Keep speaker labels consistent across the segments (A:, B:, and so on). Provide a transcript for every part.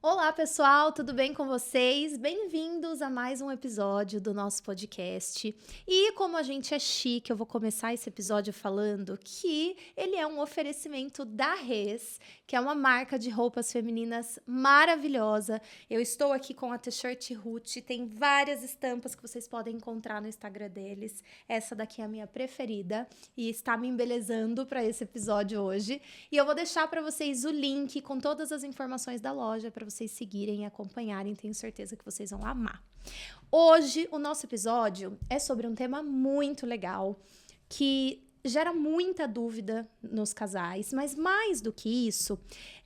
A: Olá, pessoal, tudo bem com vocês? Bem-vindos a mais um episódio do nosso podcast. E como a gente é chique, eu vou começar esse episódio falando que ele é um oferecimento da Res, que é uma marca de roupas femininas maravilhosa. Eu estou aqui com a T-shirt Ruth, tem várias estampas que vocês podem encontrar no Instagram deles. Essa daqui é a minha preferida e está me embelezando para esse episódio hoje. E eu vou deixar para vocês o link com todas as informações da loja para vocês seguirem e acompanharem, tenho certeza que vocês vão amar. Hoje, o nosso episódio é sobre um tema muito legal, que gera muita dúvida nos casais, mas mais do que isso,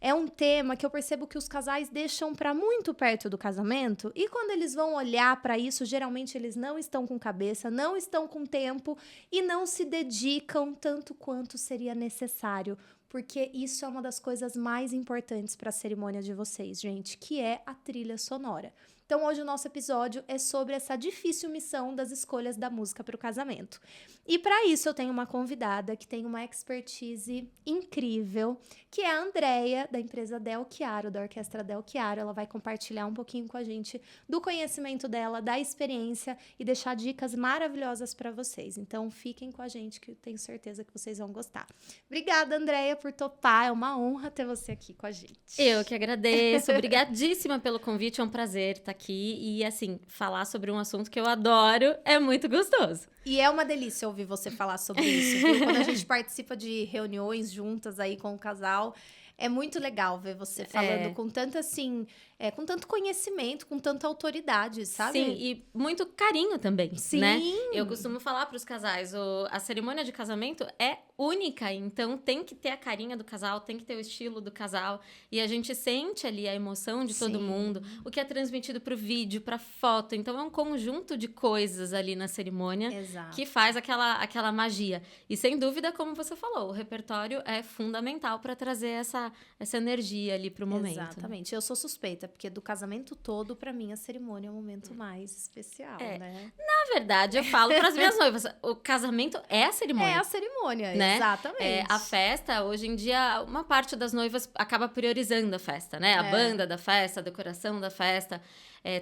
A: é um tema que eu percebo que os casais deixam para muito perto do casamento, e quando eles vão olhar para isso, geralmente eles não estão com cabeça, não estão com tempo e não se dedicam tanto quanto seria necessário, porque isso é uma das coisas mais importantes para a cerimônia de vocês, gente, que é a trilha sonora. Então, hoje o nosso episódio é sobre essa difícil missão das escolhas da música para o casamento. E para isso eu tenho uma convidada que tem uma expertise incrível, que é a Andrea, da empresa Del Chiaro, da Orquestra Del Chiaro. Ela vai compartilhar um pouquinho com a gente do conhecimento dela, da experiência e deixar dicas maravilhosas para vocês. Então, fiquem com a gente que eu tenho certeza que vocês vão gostar. Obrigada, Andrea, por topar. É uma honra ter você aqui com a gente.
B: Eu que agradeço. Obrigadíssima pelo convite. É um prazer estar aqui e, assim, falar sobre um assunto que eu adoro é muito gostoso.
A: E é uma delícia ouvir você falar sobre isso, viu? Quando a gente participa de reuniões juntas aí com o casal, é muito legal ver você falando com tanto, assim, com tanto conhecimento, com tanta autoridade, sabe?
B: Sim, e muito carinho também,
A: Sim.
B: Né? Eu costumo falar para os casais, a cerimônia de casamento é única, então tem que ter a carinha do casal, tem que ter o estilo do casal, e a gente sente ali a emoção de todo mundo, o que é transmitido pro vídeo, pra foto, então é um conjunto de coisas ali na cerimônia que faz aquela magia. E sem dúvida, como você falou, o repertório é fundamental para trazer essa energia ali pro momento.
A: Exatamente. Eu sou suspeita, porque do casamento todo, pra mim, a cerimônia é o momento mais especial, né?
B: Na verdade, eu falo pras minhas noivas, o casamento é a cerimônia.
A: É a cerimônia,
B: né?
A: Exatamente.
B: A festa, hoje em dia, uma parte das noivas acaba priorizando a festa, né? A banda da festa, a decoração da festa,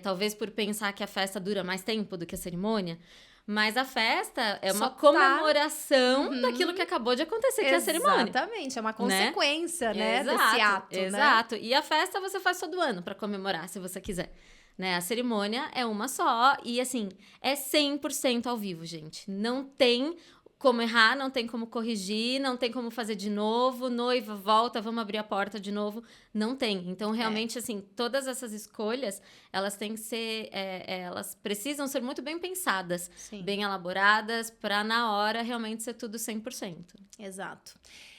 B: talvez por pensar que a festa dura mais tempo do que a cerimônia. Mas a festa é uma comemoração daquilo que acabou de acontecer, que é a cerimônia.
A: Exatamente, é uma consequência, né?
B: Exato,
A: desse ato,
B: exato. Né? E a festa você faz todo ano para comemorar, se você quiser. Né? A cerimônia é uma só e, assim, é 100% ao vivo, gente. Não tem como errar, não tem como corrigir, não tem como fazer de novo, noiva, volta, vamos abrir a porta de novo, não tem. Então, realmente, assim, todas essas escolhas, elas têm que ser, elas precisam ser muito bem pensadas, bem elaboradas, para na hora realmente ser tudo 100%.
A: Exato.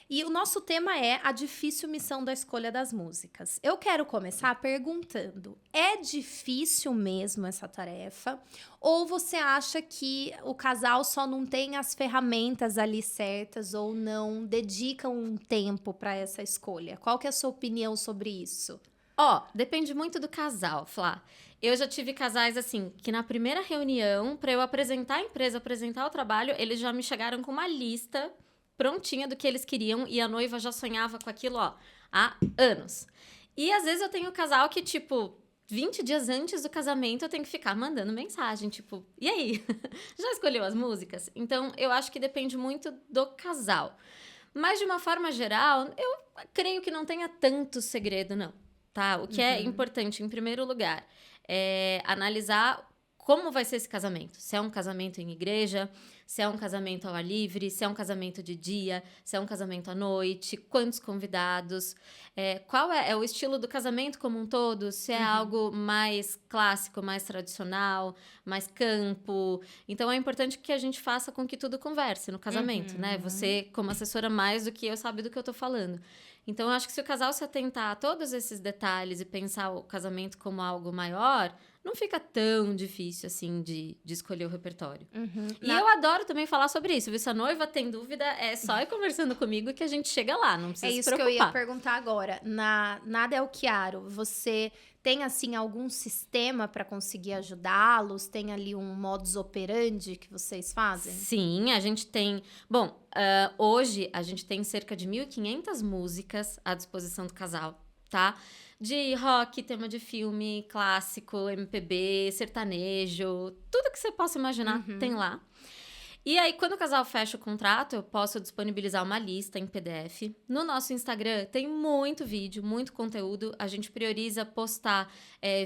A: E o nosso tema é a difícil missão da escolha das músicas. Eu quero começar perguntando, é difícil mesmo essa tarefa? Ou você acha que o casal só não tem as ferramentas ali certas ou não dedicam um tempo para essa escolha? Qual que é a sua opinião sobre isso?
B: Depende muito do casal, Flá. Eu já tive casais, assim, que na primeira reunião, para eu apresentar a empresa, apresentar o trabalho, eles já me chegaram com uma lista prontinha do que eles queriam e a noiva já sonhava com aquilo, há anos. E às vezes eu tenho um casal que, tipo, 20 dias antes do casamento eu tenho que ficar mandando mensagem, tipo, e aí? Já escolheu as músicas? Então, eu acho que depende muito do casal. Mas, de uma forma geral, eu creio que não tenha tanto segredo, não, tá? O que é importante, em primeiro lugar, é analisar como vai ser esse casamento. Se é um casamento em igreja, se é um casamento ao ar livre, se é um casamento de dia, se é um casamento à noite, quantos convidados, qual é o estilo do casamento como um todo, se é algo mais clássico, mais tradicional, mais campo. Então, é importante que a gente faça com que tudo converse no casamento, né? Você, como assessora, mais do que eu, sabe do que eu tô falando. Então, eu acho que se o casal se atentar a todos esses detalhes e pensar o casamento como algo maior, não fica tão difícil, assim, de escolher o repertório. E eu adoro também falar sobre isso, viu? Se a noiva tem dúvida, é só ir conversando comigo que a gente chega lá, não precisa se preocupar.
A: É isso que eu ia perguntar agora. Na Del Chiaro, você tem, assim, algum sistema para conseguir ajudá-los? Tem ali um modus operandi que vocês fazem?
B: Sim, a gente tem... Bom, hoje a gente tem cerca de 1.500 músicas à disposição do casal, tá? de rock, tema de filme, clássico, MPB, sertanejo, tudo que você possa imaginar tem lá. E aí, quando o casal fecha o contrato, eu posso disponibilizar uma lista em PDF. No nosso Instagram tem muito vídeo, muito conteúdo. A gente prioriza postar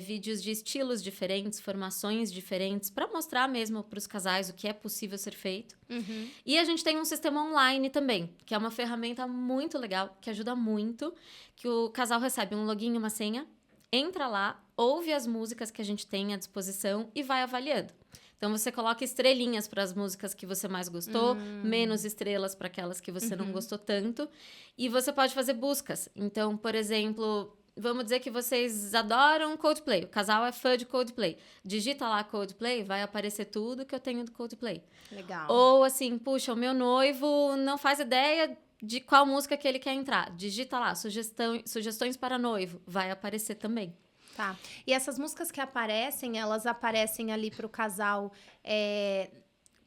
B: vídeos de estilos diferentes, formações diferentes, para mostrar mesmo para os casais o que é possível ser feito. E a gente tem um sistema online também, que é uma ferramenta muito legal, que ajuda muito, que o casal recebe um login e uma senha, entra lá, ouve as músicas que a gente tem à disposição e vai avaliando. Então, você coloca estrelinhas para as músicas que você mais gostou, menos estrelas para aquelas que você não gostou tanto. E você pode fazer buscas. Então, por exemplo, vamos dizer que vocês adoram Coldplay. O casal é fã de Coldplay. Digita lá Coldplay, vai aparecer tudo que eu tenho do Coldplay.
A: Legal.
B: Ou assim, puxa, o meu noivo não faz ideia de qual música que ele quer entrar. Digita lá, sugestões para noivo. Vai aparecer também.
A: Tá. E essas músicas que aparecem, elas aparecem ali pro casal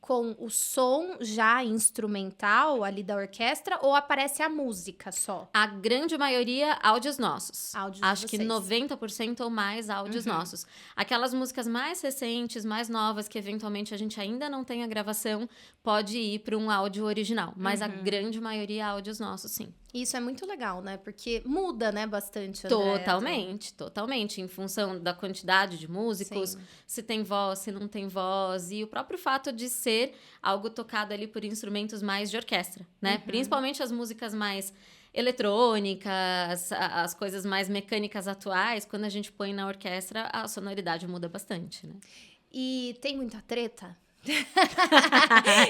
A: com o som já instrumental ali da orquestra ou aparece a música só?
B: A grande maioria, áudios nossos.
A: Áudios
B: Acho
A: de
B: que
A: vocês.
B: 90% ou mais áudios nossos. Aquelas músicas mais recentes, mais novas, que eventualmente a gente ainda não tem a gravação, pode ir para um áudio original. Mas a grande maioria, áudios nossos, sim.
A: Isso é muito legal, né? Porque muda, né, bastante, André.
B: Totalmente. Em função da quantidade de músicos,
A: Sim.
B: se tem voz, se não tem voz. E o próprio fato de ser algo tocado ali por instrumentos mais de orquestra, né? Principalmente as músicas mais eletrônicas, as coisas mais mecânicas atuais. Quando a gente põe na orquestra, a sonoridade muda bastante, né?
A: E tem muita treta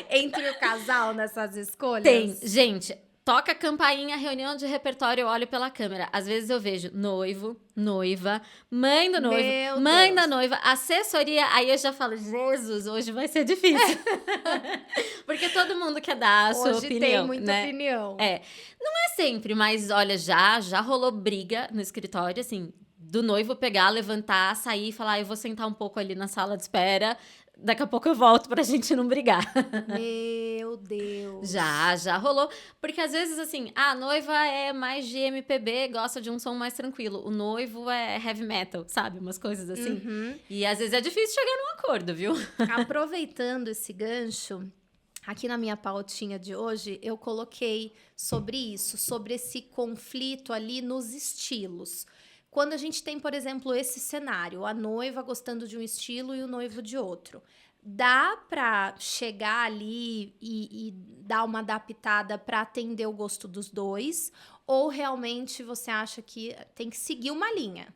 A: entre o casal nessas escolhas?
B: Tem. Gente, toca a campainha, reunião de repertório, eu olho pela câmera. Às vezes eu vejo noivo, noiva, mãe do noivo,
A: Meu
B: mãe
A: Deus.
B: da noiva, assessoria. Aí eu já falo, Jesus, hoje vai ser difícil. Porque todo mundo quer dar a sua
A: Hoje
B: opinião,
A: tem muita
B: né?
A: opinião.
B: Não é sempre, mas olha, já rolou briga no escritório, assim, do noivo pegar, levantar, sair e falar, eu vou sentar um pouco ali na sala de espera, daqui a pouco eu volto pra gente não brigar.
A: Meu Deus.
B: Já rolou. Porque às vezes, assim, a noiva é mais de MPB, gosta de um som mais tranquilo. O noivo é heavy metal, sabe? Umas coisas assim. E às vezes é difícil chegar num acordo, viu?
A: Aproveitando esse gancho, aqui na minha pautinha de hoje, eu coloquei sobre isso, sobre esse conflito ali nos estilos. Quando a gente tem, por exemplo, esse cenário, a noiva gostando de um estilo e o noivo de outro, dá pra chegar ali e dar uma adaptada pra atender o gosto dos dois? Ou realmente você acha que tem que seguir uma linha?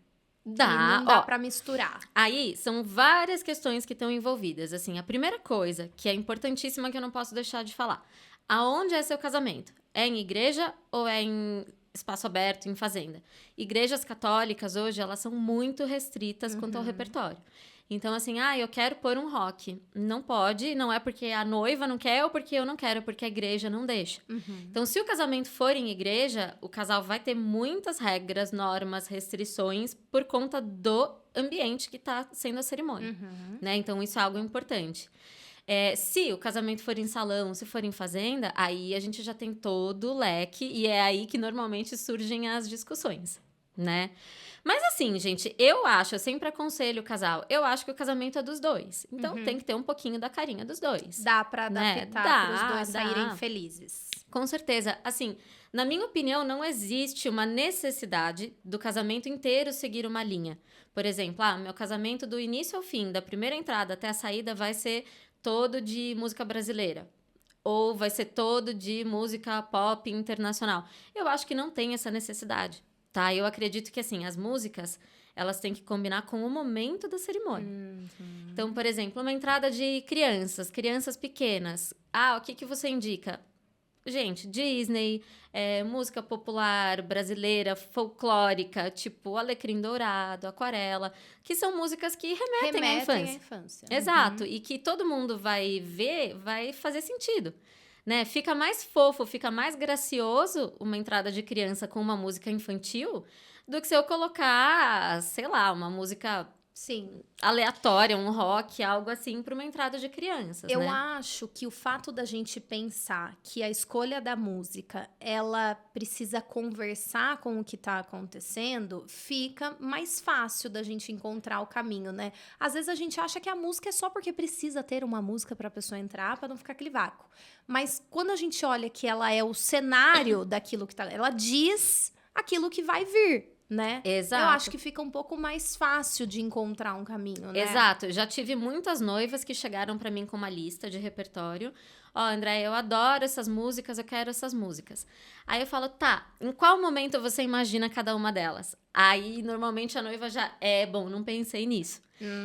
A: E não dá pra misturar?
B: Aí, são várias questões que estão envolvidas. Assim, a primeira coisa, que é importantíssima, que eu não posso deixar de falar. Aonde é seu casamento? É em igreja ou é em espaço aberto, em fazenda? Igrejas católicas, hoje, elas são muito restritas quanto ao repertório. Então, assim, eu quero pôr um rock. Não pode, não é porque a noiva não quer ou porque eu não quero, porque a igreja não deixa. Então, se o casamento for em igreja, o casal vai ter muitas regras, normas, restrições por conta do ambiente que está sendo a cerimônia, né? Então, isso é algo importante. Se o casamento for em salão, se for em fazenda, aí a gente já tem todo o leque e é aí que normalmente surgem as discussões, né? Mas assim, gente, eu sempre aconselho o casal, eu acho que o casamento é dos dois. Então, tem que ter um pouquinho da carinha dos dois.
A: Dá pra adaptar para os dois
B: dá.
A: saírem felizes.
B: Com certeza. Assim, na minha opinião, não existe uma necessidade do casamento inteiro seguir uma linha. Por exemplo, meu casamento do início ao fim, da primeira entrada até a saída, vai ser todo de música brasileira. Ou vai ser todo de música pop internacional. Eu acho que não tem essa necessidade. Tá, eu acredito que, assim, as músicas, elas têm que combinar com o momento da cerimônia. Então, por exemplo, uma entrada de crianças pequenas. O que você indica? Gente, Disney, música popular brasileira, folclórica, tipo Alecrim Dourado, Aquarela, que são músicas que remetem à infância. Exato, e que todo mundo vai ver, vai fazer sentido. Né? Fica mais fofo, fica mais gracioso uma entrada de criança com uma música infantil do que se eu colocar, sei lá, uma música
A: Sim.
B: aleatória, um rock, algo assim, para uma entrada de crianças,
A: Eu
B: né?
A: acho que o fato da gente pensar que a escolha da música, ela precisa conversar com o que tá acontecendo, fica mais fácil da gente encontrar o caminho, né? Às vezes a gente acha que a música é só porque precisa ter uma música pra pessoa entrar, pra não ficar aquele vácuo. Mas quando a gente olha que ela é o cenário daquilo que tá, ela diz aquilo que vai vir, né?
B: Exato.
A: Eu acho que fica um pouco mais fácil de encontrar um caminho, né?
B: Exato, já tive muitas noivas que chegaram pra mim com uma lista de repertório. Ó, André, eu adoro essas músicas, eu quero essas músicas. Aí eu falo, tá, em qual momento você imagina cada uma delas? Aí, normalmente, a noiva já, bom, não pensei nisso.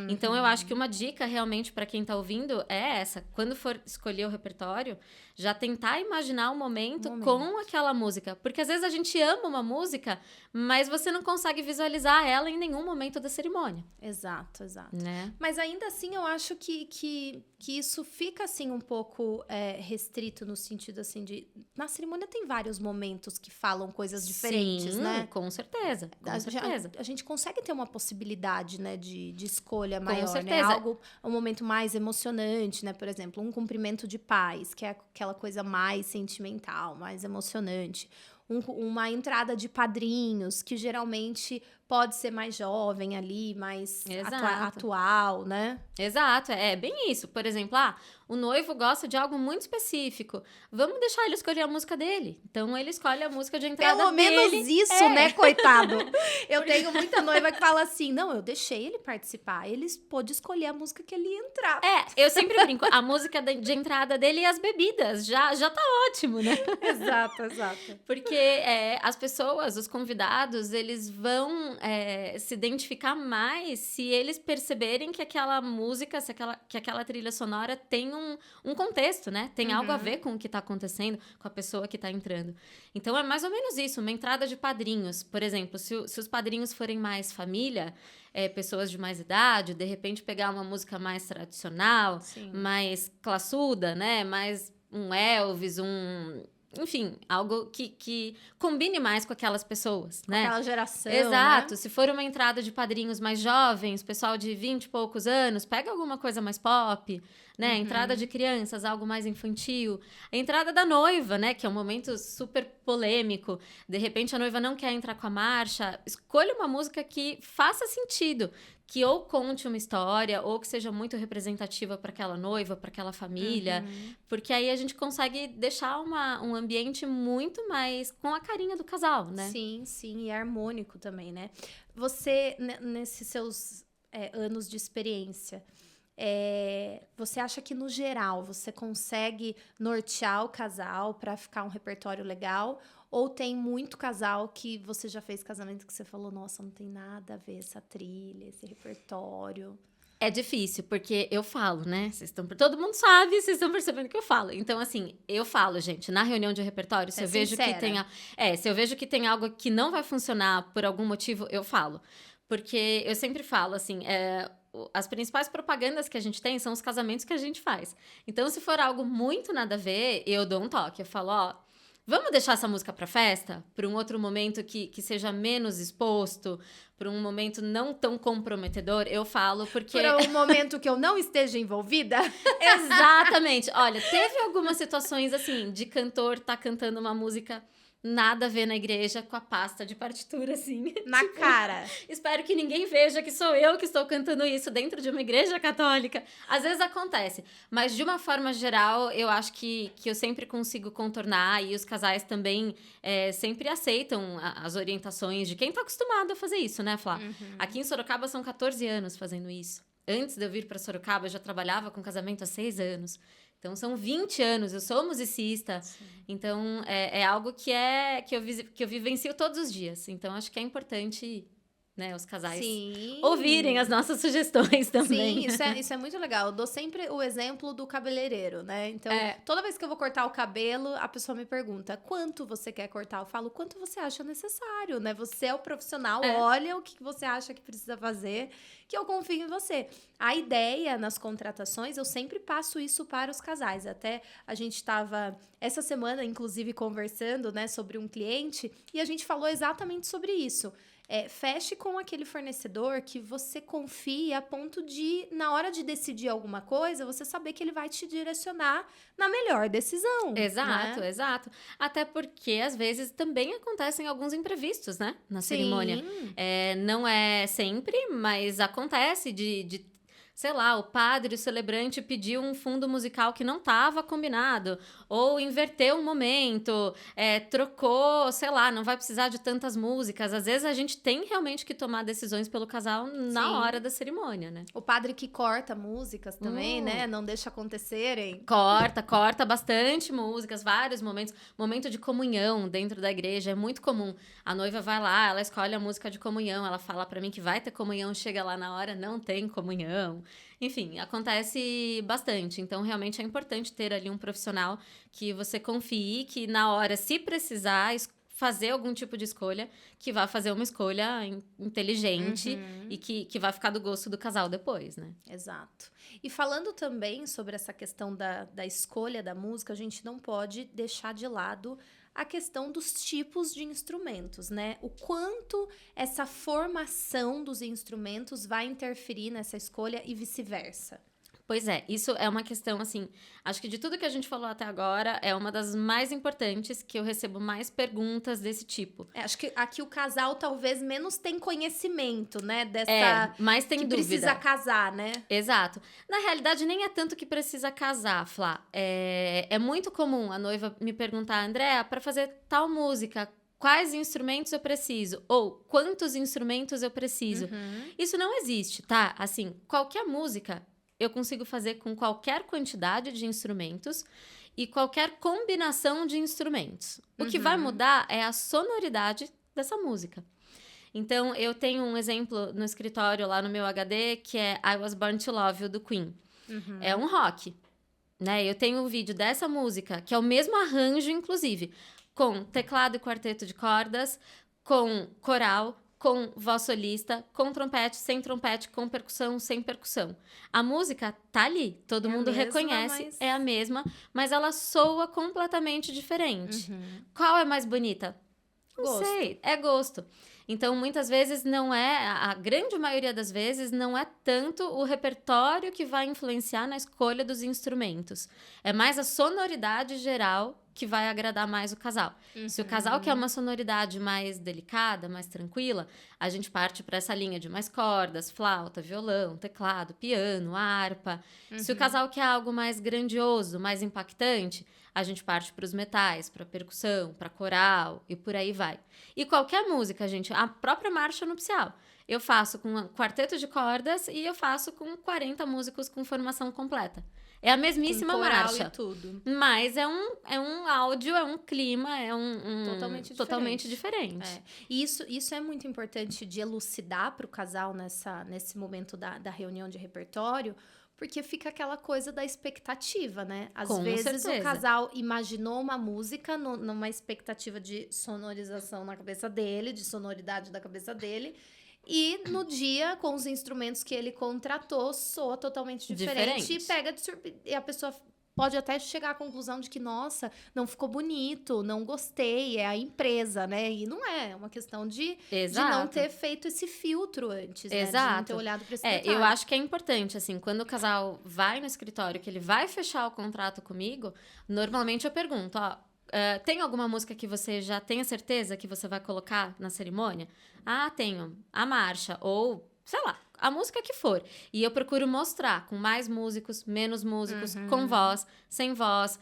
B: Então, eu acho que uma dica, realmente, pra quem tá ouvindo, é essa. Quando for escolher o repertório, já tentar imaginar o momento com aquela música. Porque, às vezes, a gente ama uma música, mas você não consegue visualizar ela em nenhum momento da cerimônia.
A: Exato, exato.
B: Né?
A: Mas ainda assim, eu acho que isso fica, assim, um pouco restrito no sentido, assim, de... Na cerimônia tem vários momentos que falam coisas diferentes,
B: Sim,
A: né?
B: com certeza, com certeza.
A: A gente consegue ter uma possibilidade, né, de escolha
B: Com
A: maior,
B: certeza.
A: né? Algo, um momento mais emocionante, né? Por exemplo, um cumprimento de paz, que é aquela coisa mais sentimental, mais emocionante. Uma entrada de padrinhos, que geralmente pode ser mais jovem ali, mais
B: Exato.
A: atual, né?
B: Exato, é bem isso. Por exemplo, o noivo gosta de algo muito específico. Vamos deixar ele escolher a música dele. Então, ele escolhe a música de entrada
A: Pelo
B: dele.
A: menos isso, né, coitado? Eu tenho muita noiva que fala assim, não, eu deixei ele participar. Ele pôde escolher a música que ele ia entrar.
B: Eu sempre brinco. A música de entrada dele e as bebidas. Já tá ótimo, né?
A: Exato, exato.
B: Porque as pessoas, os convidados, eles vão se identificar mais se eles perceberem que aquela música, que aquela trilha sonora tem um contexto, né? Tem algo a ver com o que tá acontecendo, com a pessoa que tá entrando. Então, é mais ou menos isso, uma entrada de padrinhos. Por exemplo, se os padrinhos forem mais família, pessoas de mais idade, de repente pegar uma música mais tradicional,
A: Sim.
B: mais classuda, né? Mais um Elvis, enfim, algo que combine mais com aquelas pessoas, né?
A: Aquela geração,
B: Exato.
A: né?
B: Se for uma entrada de padrinhos mais jovens, pessoal de 20 e poucos anos, pega alguma coisa mais pop, né? Entrada de crianças, algo mais infantil. A entrada da noiva, né? Que é um momento super polêmico. De repente, a noiva não quer entrar com a marcha. Escolha uma música que faça sentido. Que ou conte uma história, ou que seja muito representativa para aquela noiva, para aquela família. Porque aí a gente consegue deixar um ambiente muito mais com a carinha do casal, né?
A: Sim, sim, e é harmônico também, né? Você, nesses seus anos de experiência, você acha que, no geral, você consegue nortear o casal para ficar um repertório legal? Ou tem muito casal que você já fez casamento que você falou, nossa, não tem nada a ver essa trilha, esse repertório?
B: É difícil, porque eu falo, né? Todo mundo sabe, vocês estão percebendo que eu falo. Então, assim, eu falo, gente, na reunião de repertório, se eu vejo que tem se eu vejo que tem algo que não vai funcionar por algum motivo, eu falo. Porque eu sempre falo, assim, as principais propagandas que a gente tem são os casamentos que a gente faz. Então, se for algo muito nada a ver, eu dou um toque. Eu falo, vamos deixar essa música pra festa? Para um outro momento que seja menos exposto? Para um momento não tão comprometedor? Eu falo porque...
A: Para um momento que eu não esteja envolvida?
B: Exatamente. Olha, teve algumas situações, assim, de cantor tá cantando uma música... Nada a ver na igreja com a pasta de partitura, assim.
A: Na cara.
B: Espero que ninguém veja que sou eu que estou cantando isso dentro de uma igreja católica. Às vezes acontece. Mas, de uma forma geral, eu acho que eu sempre consigo contornar. E os casais também sempre aceitam as orientações de quem está acostumado a fazer isso, né, Flá? Aqui em Sorocaba são 14 anos fazendo isso. Antes de eu vir para Sorocaba, eu já trabalhava com casamento há 6 anos. Então, são 20 anos, eu sou musicista. Sim. Então, é algo que eu vivencio todos os dias. Então, acho que é importante, né, os casais ouvirem as nossas sugestões também.
A: Sim, isso é muito legal. Eu dou sempre o exemplo do cabeleireiro, né? Então, toda vez que eu vou cortar o cabelo, a pessoa me pergunta, quanto você quer cortar? Eu falo, quanto você acha necessário, né? Você é o profissional, olha o que você acha que precisa fazer, que eu confio em você. A ideia nas contratações, eu sempre passo isso para os casais. Até a gente estava, essa semana, inclusive, conversando, né, sobre um cliente, e a gente falou exatamente sobre isso. feche com aquele fornecedor que você confia a ponto de, na hora de decidir alguma coisa, você saber que ele vai te direcionar na melhor decisão.
B: Exato,
A: né?
B: exato. Até porque, às vezes, também acontecem alguns imprevistos, né? Na cerimônia.
A: Sim.
B: Não é sempre, mas acontece de sei lá, o padre, o celebrante pediu um fundo musical que não estava combinado, ou inverteu um momento, trocou, sei lá, não vai precisar de tantas músicas. Às vezes a gente tem realmente que tomar decisões pelo casal na
A: Sim.
B: hora da cerimônia, né?
A: O padre que corta músicas também, né? Não deixa acontecerem.
B: Corta bastante músicas, vários momentos. Momento de comunhão dentro da igreja é muito comum. A noiva vai lá, ela escolhe a música de comunhão, ela fala pra mim que vai ter comunhão, chega lá na hora, não tem comunhão. Enfim, acontece bastante. Então, realmente é importante ter ali um profissional que você confie, que na hora, se precisar fazer algum tipo de escolha, que vá fazer uma escolha inteligente e que vai ficar do gosto do casal depois, né?
A: Exato. E falando também sobre essa questão da escolha da música, a gente não pode deixar de lado a questão dos tipos de instrumentos, né? O quanto essa formação dos instrumentos vai interferir nessa escolha e vice-versa.
B: Pois é, isso é uma questão, assim, acho que de tudo que a gente falou até agora, é uma das mais importantes, que eu recebo mais perguntas desse tipo.
A: Acho que aqui o casal talvez menos tem conhecimento, né? Dessa
B: mas tem
A: que
B: dúvida.
A: precisa casar, né?
B: Exato. Na realidade, nem é tanto que precisa casar, Flá. É muito comum a noiva me perguntar, Andréa, para fazer tal música, quais instrumentos eu preciso? Ou quantos instrumentos eu preciso? Isso não existe, tá? Assim, qualquer música eu consigo fazer com qualquer quantidade de instrumentos e qualquer combinação de instrumentos. O que vai mudar é a sonoridade dessa música. Então, eu tenho um exemplo no escritório, lá no meu HD, que é I Was Born to Love You, do Queen. É um rock, né? Eu tenho um vídeo dessa música, que é o mesmo arranjo, inclusive, com teclado e quarteto de cordas, com coral, com voz solista, com trompete, sem trompete, com percussão, sem percussão. A música tá ali, todo mundo reconhece, é a mesma, mas ela soa completamente diferente. Qual é mais bonita? Não sei, é gosto. Então, muitas vezes não é, a grande maioria das vezes, não é tanto o repertório que vai influenciar na escolha dos instrumentos. É mais a sonoridade geral que vai agradar mais o casal. Se o casal quer uma sonoridade mais delicada, mais tranquila, a gente parte para essa linha de mais cordas, flauta, violão, teclado, piano, harpa. Se o casal quer algo mais grandioso, mais impactante, a gente parte para os metais, para percussão, para coral e por aí vai. E qualquer música, gente, a própria marcha nupcial, eu faço com um quarteto de cordas e eu faço com 40 músicos com formação completa. É a mesmíssima
A: com coral
B: marcha.
A: E tudo.
B: Mas é um áudio, é um clima, é
A: totalmente
B: diferente.
A: E isso é muito importante de elucidar para o casal nesse momento da reunião de repertório, porque fica aquela coisa da expectativa, né? Às vezes
B: certeza.
A: O casal imaginou uma música numa expectativa de sonorização na cabeça dele, de sonoridade da cabeça dele. E no dia, com os instrumentos que ele contratou, soa totalmente diferente. E pega de surpresa. E a pessoa pode até chegar à conclusão de que, nossa, não ficou bonito, não gostei, é a empresa, né? E não é uma questão de não ter feito esse filtro antes, né? De não ter olhado para esse detalhe.
B: Eu acho que é importante, assim, quando o casal vai no escritório, que ele vai fechar o contrato comigo, normalmente eu pergunto, ó, tem alguma música que você já tenha certeza que você vai colocar na cerimônia? Ah, tenho. A marcha, ou, sei lá, a música que for. E eu procuro mostrar com mais músicos, menos músicos, com voz, sem voz,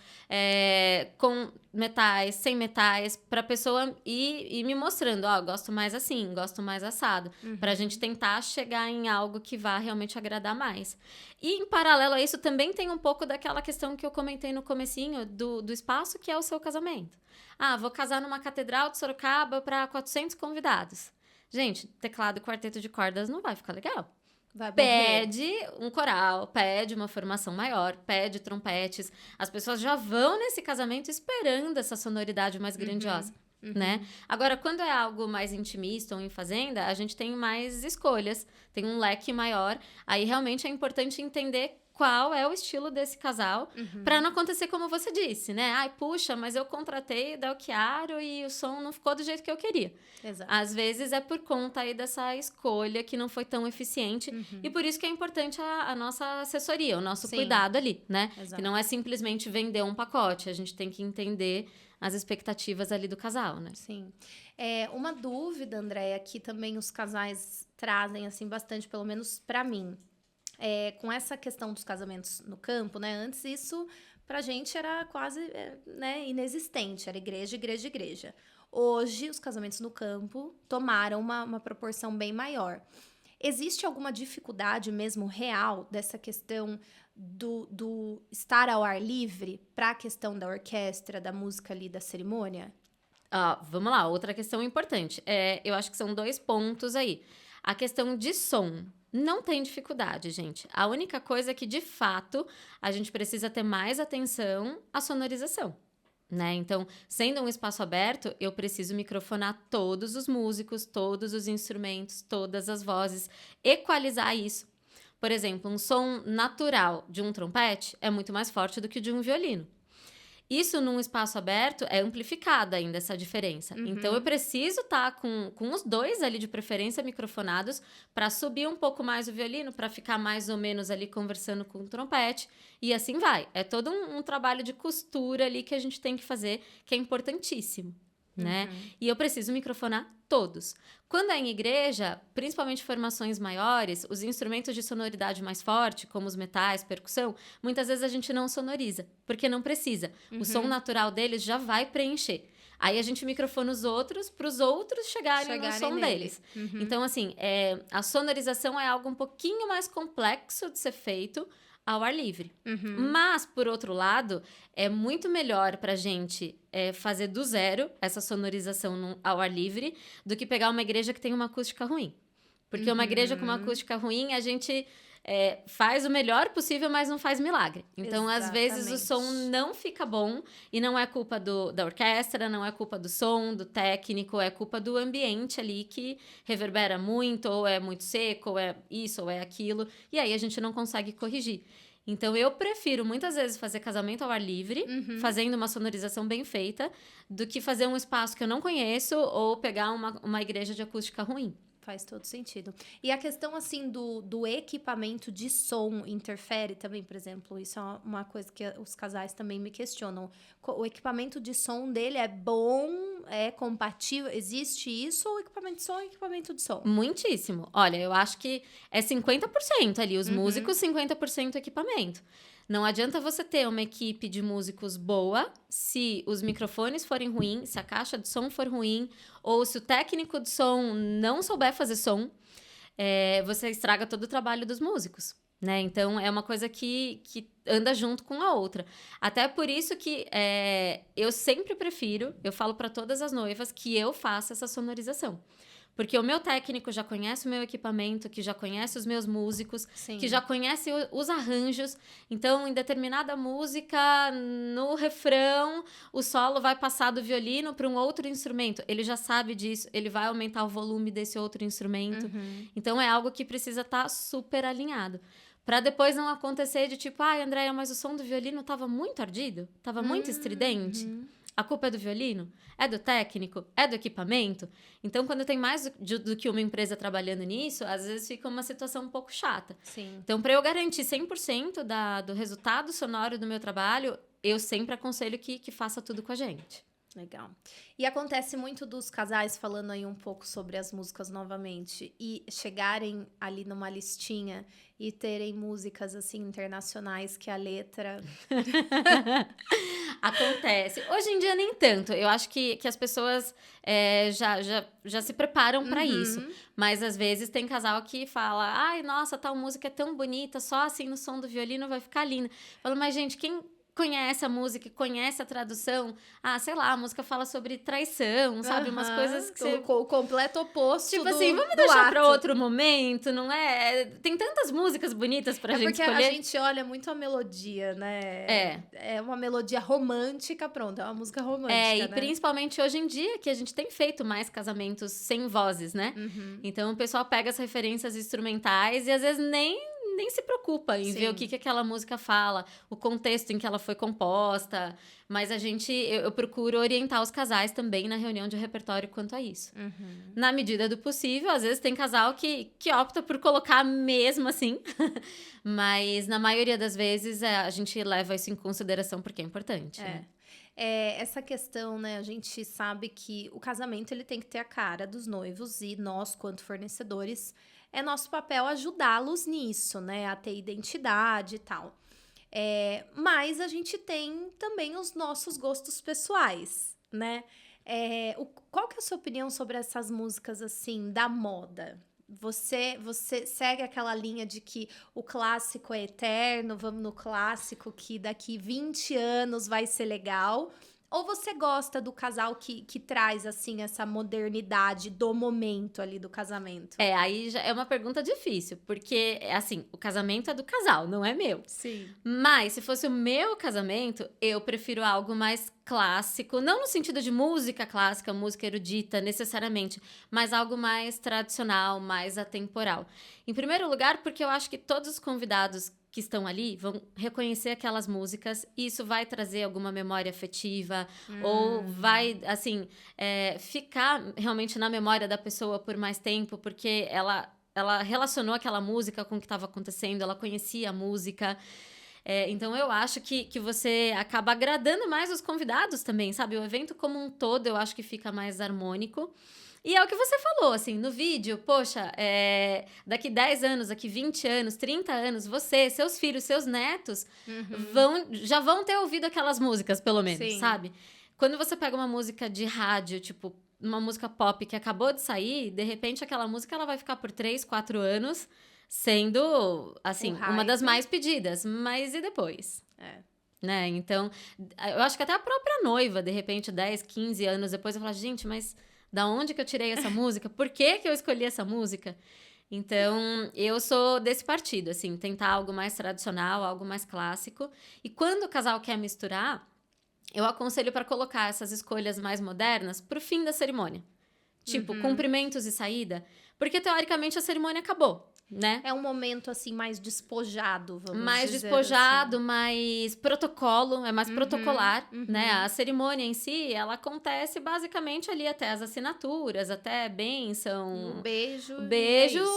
B: com metais, sem metais, pra pessoa ir me mostrando, ó, gosto mais assim, gosto mais assado, pra gente tentar chegar em algo que vá realmente agradar mais. E em paralelo a isso, também tem um pouco daquela questão que eu comentei no comecinho, do espaço que é o seu casamento. Ah, vou casar numa catedral de Sorocaba para 400 convidados. Gente, teclado e quarteto de cordas não vai ficar legal. Pede um coral, pede uma formação maior, pede trompetes. As pessoas já vão nesse casamento esperando essa sonoridade mais grandiosa, né? Agora, quando é algo mais intimista ou em fazenda, a gente tem mais escolhas, tem um leque maior. Aí, realmente, é importante entender qual é o estilo desse casal, pra não acontecer como você disse, né? Ai, puxa, mas eu contratei Del Chiaro e o som não ficou do jeito que eu queria.
A: Exato.
B: Às vezes é por conta aí dessa escolha que não foi tão eficiente e por isso que é importante a nossa assessoria, o nosso cuidado ali, né?
A: Exato.
B: Que não é simplesmente vender um pacote, a gente tem que entender as expectativas ali do casal, né?
A: Sim. Uma dúvida, Andréia, que também os casais trazem, assim, bastante, pelo menos pra mim. Com essa questão dos casamentos no campo, né? Antes isso, pra gente, era quase né, inexistente. Era igreja, igreja, igreja. Hoje, os casamentos no campo tomaram uma proporção bem maior. Existe alguma dificuldade mesmo real dessa questão do estar ao ar livre para a questão da orquestra, da música ali, da cerimônia?
B: Vamos lá, outra questão importante. Eu acho que são 2 pontos aí. A questão de som. Não tem dificuldade, gente. A única coisa é que, de fato, a gente precisa ter mais atenção à sonorização, né? Então, sendo um espaço aberto, eu preciso microfonar todos os músicos, todos os instrumentos, todas as vozes, equalizar isso. Por exemplo, um som natural de um trompete é muito mais forte do que o de um violino. Isso, num espaço aberto, é amplificada ainda essa diferença. Então, eu preciso estar com os 2 ali, de preferência, microfonados, para subir um pouco mais o violino, para ficar mais ou menos ali conversando com o trompete. E assim vai. É todo um trabalho de costura ali que a gente tem que fazer, que é importantíssimo, né? E eu preciso microfonar todos. Quando é em igreja, principalmente formações maiores, os instrumentos de sonoridade mais forte, como os metais, percussão, muitas vezes a gente não sonoriza, porque não precisa. O som natural deles já vai preencher. Aí a gente microfona os outros para os outros chegarem no som deles. Então, assim, a sonorização é algo um pouquinho mais complexo de ser feito ao ar livre. Mas, por outro lado, é muito melhor pra gente fazer do zero essa sonorização ao ar livre do que pegar uma igreja que tem uma acústica ruim. Porque uma igreja com uma acústica ruim, a gente faz o melhor possível, mas não faz milagre. Então, às vezes, o som não fica bom e não é culpa da orquestra, não é culpa do som, do técnico, é culpa do ambiente ali que reverbera muito, ou é muito seco, ou é isso, ou é aquilo. E aí, a gente não consegue corrigir. Então, eu prefiro muitas vezes fazer casamento ao ar livre, fazendo uma sonorização bem feita, do que fazer um espaço que eu não conheço ou pegar uma igreja de acústica ruim.
A: Faz todo sentido. E a questão, assim, do equipamento de som interfere também, por exemplo, isso é uma coisa que os casais também me questionam. O equipamento de som dele é bom, é compatível? Existe isso ou equipamento de som é equipamento de som?
B: Muitíssimo. Olha, eu acho que é 50% ali, os músicos, 50% equipamento. Não adianta você ter uma equipe de músicos boa se os microfones forem ruins, se a caixa de som for ruim, ou se o técnico de som não souber fazer som, você estraga todo o trabalho dos músicos, né? Então, é uma coisa que anda junto com a outra. Até por isso que eu sempre prefiro, eu falo para todas as noivas, que eu faça essa sonorização. Porque o meu técnico já conhece o meu equipamento, que já conhece os meus músicos, que já conhece os arranjos. Então, em determinada música, no refrão, o solo vai passar do violino para um outro instrumento. Ele já sabe disso, ele vai aumentar o volume desse outro instrumento. Então, é algo que precisa estar super alinhado. Para depois não acontecer de tipo, Andréia, mas o som do violino estava muito ardido? Estava muito estridente? A culpa é do violino? É do técnico? É do equipamento? Então, quando tem mais do que uma empresa trabalhando nisso, às vezes fica uma situação um pouco chata.
A: Sim.
B: Então, para eu garantir 100% do resultado sonoro do meu trabalho, eu sempre aconselho que faça tudo com a gente.
A: Legal. E acontece muito dos casais, falando aí um pouco sobre as músicas novamente, e chegarem ali numa listinha e terem músicas, assim, internacionais que a letra...
B: Acontece. Hoje em dia, nem tanto. Eu acho que as pessoas já se preparam para isso. Mas, às vezes, tem casal que fala, ai, nossa, tal música é tão bonita, só assim no som do violino vai ficar linda. Falo, mas, gente, quem conhece a música, conhece a tradução, sei lá, a música fala sobre traição, sabe? Umas coisas que você...
A: O completo oposto
B: tipo assim, vamos deixar para outro momento, não é? Tem tantas músicas bonitas pra gente escolher.
A: Porque a gente olha muito a melodia, né? É uma melodia romântica, pronto, é uma música romântica,
B: e principalmente hoje em dia, que a gente tem feito mais casamentos sem vozes, né? Então, o pessoal pega as referências instrumentais e, às vezes, nem nem se preocupa em ver o que aquela música fala, o contexto em que ela foi composta. Mas eu procuro orientar os casais também na reunião de repertório quanto a isso. Na medida do possível, às vezes tem casal que opta por colocar mesmo assim. Mas na maioria das vezes a gente leva isso em consideração porque é importante. Né?
A: Essa questão, né? A gente sabe que o casamento ele tem que ter a cara dos noivos e nós, quanto fornecedores, é nosso papel ajudá-los nisso, né? A ter identidade e tal. Mas a gente tem também os nossos gostos pessoais, né? Qual que é a sua opinião sobre essas músicas, assim, da moda? Você segue aquela linha de que o clássico é eterno, vamos no clássico que daqui 20 anos vai ser legal? Ou você gosta do casal que traz, assim, essa modernidade do momento ali do casamento?
B: Aí já é uma pergunta difícil, porque, assim, o casamento é do casal, não é meu.
A: Sim.
B: Mas, se fosse o meu casamento, eu prefiro algo mais clássico, não no sentido de música clássica, música erudita, necessariamente, mas algo mais tradicional, mais atemporal. Em primeiro lugar, porque eu acho que todos os convidados que estão ali vão reconhecer aquelas músicas e isso vai trazer alguma memória afetiva ou vai, assim, ficar realmente na memória da pessoa por mais tempo, porque ela relacionou aquela música com o que estava acontecendo, ela conhecia a música. Então, eu acho que você acaba agradando mais os convidados também, sabe? O evento como um todo, eu acho que fica mais harmônico. E é o que você falou, assim, no vídeo, poxa, daqui 10 anos, daqui 20 anos, 30 anos, você, seus filhos, seus netos já vão ter ouvido aquelas músicas, pelo menos, sabe? Quando você pega uma música de rádio, tipo, uma música pop que acabou de sair, de repente aquela música ela vai ficar por 3, 4 anos sendo, assim, uma das mais pedidas. Mas e depois? Né? Então, eu acho que até a própria noiva, de repente, 10, 15 anos depois, vai falar, gente, mas da onde que eu tirei essa música? Por que eu escolhi essa música? Então, eu sou desse partido, assim, tentar algo mais tradicional, algo mais clássico. E quando o casal quer misturar, eu aconselho para colocar essas escolhas mais modernas pro fim da cerimônia. Tipo, cumprimentos e saída. Porque, teoricamente, a cerimônia acabou, né?
A: É um momento, assim, mais despojado, vamos dizer
B: mais despojado,
A: assim.
B: Mais protocolo, é mais protocolar, né? A cerimônia em si, ela acontece basicamente ali até as assinaturas, até bênção.
A: Um beijo.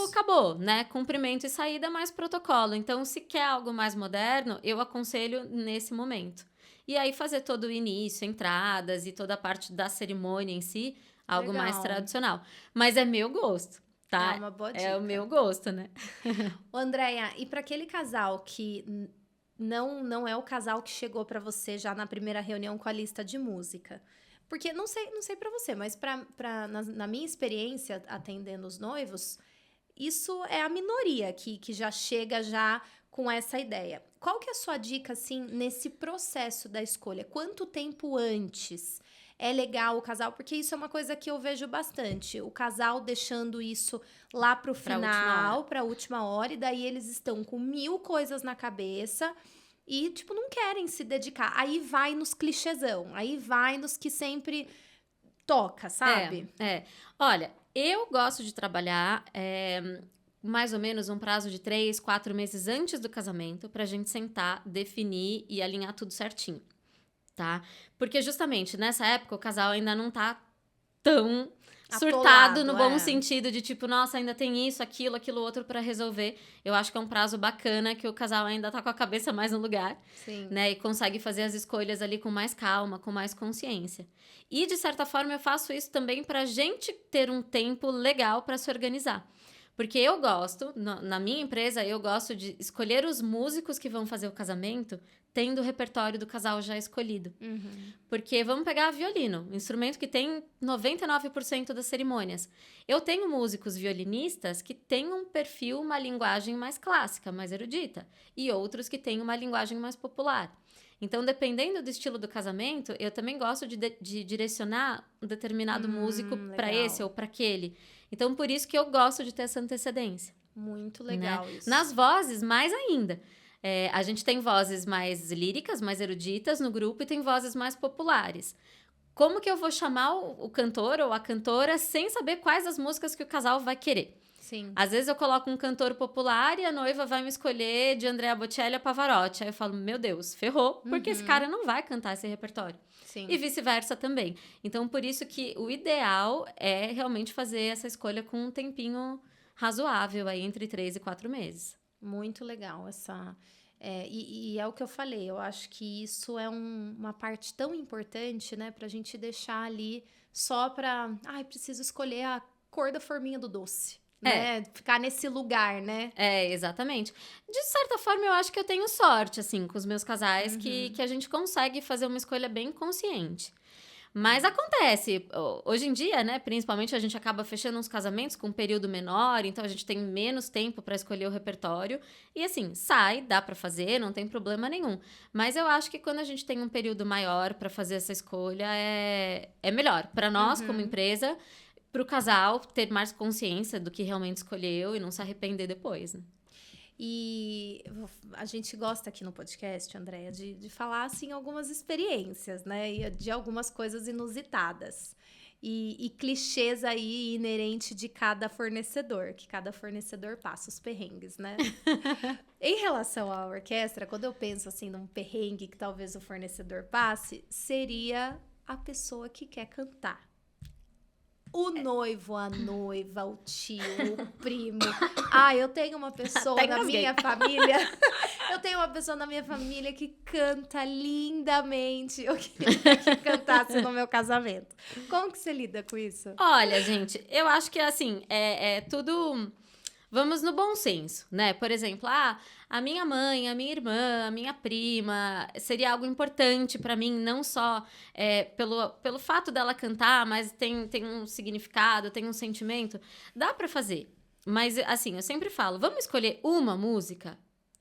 B: Acabou, né? Cumprimento e saída, mais protocolo. Então, se quer algo mais moderno, eu aconselho nesse momento. E aí, fazer todo o início, entradas e toda a parte da cerimônia em si, algo mais tradicional. Mas é meu gosto. Tá?
A: É uma boa dica.
B: É o meu gosto, né?
A: Andréia, e para aquele casal que não é o casal que chegou para você já na primeira reunião com a lista de música? Porque, não sei para você, mas na minha experiência atendendo os noivos, isso é a minoria que já chega já com essa ideia. Qual que é a sua dica, assim, nesse processo da escolha? Quanto tempo antes é legal o casal? Porque isso é uma coisa que eu vejo bastante. O casal deixando isso lá pro final, pra última hora, e daí eles estão com 1000 coisas na cabeça e, tipo, não querem se dedicar. Aí vai nos clichêzão, aí vai nos que sempre toca, sabe?
B: Olha, eu gosto de trabalhar mais ou menos um prazo de 3, 4 meses antes do casamento pra gente sentar, definir e alinhar tudo certinho. Tá? Porque justamente nessa época o casal ainda não tá tão surtado no bom sentido de tipo, nossa, ainda tem isso, aquilo outro pra resolver. Eu acho que é um prazo bacana que o casal ainda tá com a cabeça mais no lugar.
A: Sim.
B: Né? E consegue fazer as escolhas ali com mais calma, com mais consciência. E de certa forma eu faço isso também pra gente ter um tempo legal pra se organizar. Porque eu gosto, na minha empresa, eu gosto de escolher os músicos que vão fazer o casamento tendo o repertório do casal já escolhido. Porque vamos pegar violino, instrumento que tem 99% das cerimônias. Eu tenho músicos violinistas que têm um perfil, uma linguagem mais clássica, mais erudita. E outros que têm uma linguagem mais popular. Então, dependendo do estilo do casamento, eu também gosto de direcionar um determinado músico para esse ou para aquele. Então, por isso que eu gosto de ter essa antecedência.
A: Muito legal,
B: né?
A: isso.
B: Nas vozes, mais ainda. A gente tem vozes mais líricas, mais eruditas no grupo e tem vozes mais populares. Como que eu vou chamar o cantor ou a cantora sem saber quais as músicas que o casal vai querer?
A: Sim.
B: Às vezes eu coloco um cantor popular e a noiva vai me escolher de Andrea Bocelli a Pavarotti. Aí eu falo, meu Deus, ferrou, porque esse cara não vai cantar esse repertório.
A: Sim.
B: E vice-versa também. Então, por isso que o ideal é realmente fazer essa escolha com um tempinho razoável, aí entre 3 e 4 meses.
A: Muito legal essa... e é o que eu falei, eu acho que isso é uma parte tão importante, né? Pra gente deixar ali só pra... Ai, preciso escolher a cor da forminha do doce. Né? Ficar nesse lugar, né?
B: Exatamente. De certa forma, eu acho que eu tenho sorte, assim, com os meus casais, que a gente consegue fazer uma escolha bem consciente. Mas acontece, hoje em dia, né, principalmente a gente acaba fechando uns casamentos com um período menor, então a gente tem menos tempo para escolher o repertório. E assim, dá para fazer, não tem problema nenhum. Mas eu acho que quando a gente tem um período maior para fazer essa escolha, é melhor. Para nós, como empresa, para o casal ter mais consciência do que realmente escolheu e não se arrepender depois, né?
A: E a gente gosta aqui no podcast, Andréia, de falar, assim, algumas experiências, né? E de algumas coisas inusitadas. E clichês aí inerente de cada fornecedor, que cada fornecedor passa os perrengues, né? Em relação à orquestra, quando eu penso, assim, num perrengue que talvez o fornecedor passe, seria a pessoa que quer cantar. O noivo, a noiva, o tio, o primo. Eu tenho uma pessoa na minha família. Eu tenho uma pessoa na minha família que canta lindamente. Eu queria que cantasse no meu casamento. Como que você lida com isso?
B: Olha, gente, eu acho que assim, tudo... Vamos no bom senso, né? Por exemplo, a minha mãe, a minha irmã, a minha prima, seria algo importante para mim, não só pelo fato dela cantar, mas tem um significado, tem um sentimento. Dá para fazer. Mas, assim, eu sempre falo, vamos escolher uma música?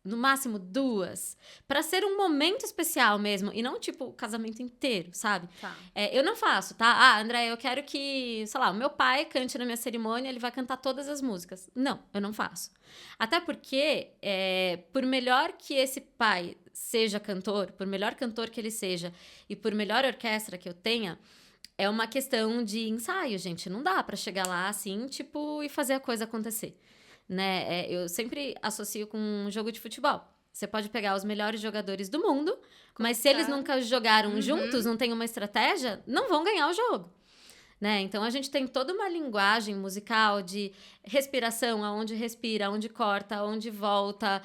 B: No máximo 2, para ser um momento especial mesmo, e não, tipo, o casamento inteiro, sabe?
A: Tá.
B: Eu não faço, tá? André, eu quero que, sei lá, o meu pai cante na minha cerimônia, ele vai cantar todas as músicas. Não, eu não faço. Até porque, por melhor que esse pai seja cantor, por melhor cantor que ele seja, e por melhor orquestra que eu tenha, é uma questão de ensaio, gente. Não dá para chegar lá, assim, tipo, e fazer a coisa acontecer. Né? Eu sempre associo com um jogo de futebol. Você pode pegar os melhores jogadores do mundo, mas se eles nunca jogaram juntos, não tem uma estratégia, não vão ganhar o jogo. Né? Então, a gente tem toda uma linguagem musical de respiração, aonde respira, aonde corta, aonde volta,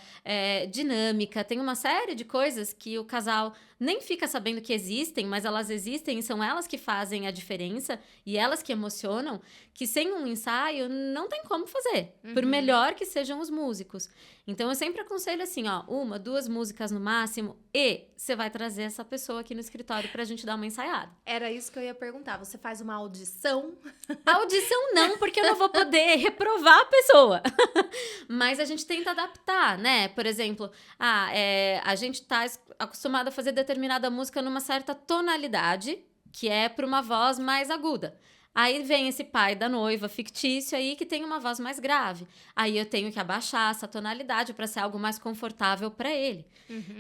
B: dinâmica. Tem uma série de coisas que o casal nem fica sabendo que existem, mas elas existem e são elas que fazem a diferença e elas que emocionam, que sem um ensaio não tem como fazer, por melhor que sejam os músicos. Então, eu sempre aconselho assim, 1, 2 músicas no máximo, e você vai trazer essa pessoa aqui no escritório pra gente dar uma ensaiada.
A: Era isso que eu ia perguntar. Você faz uma audição?
B: Audição não, porque eu não vou poder reprovar a pessoa. Mas a gente tenta adaptar, né? Por exemplo, a gente tá acostumado a fazer determinada música numa certa tonalidade, que é para uma voz mais aguda. Aí vem esse pai da noiva fictício aí que tem uma voz mais grave. Aí eu tenho que abaixar essa tonalidade para ser algo mais confortável para ele,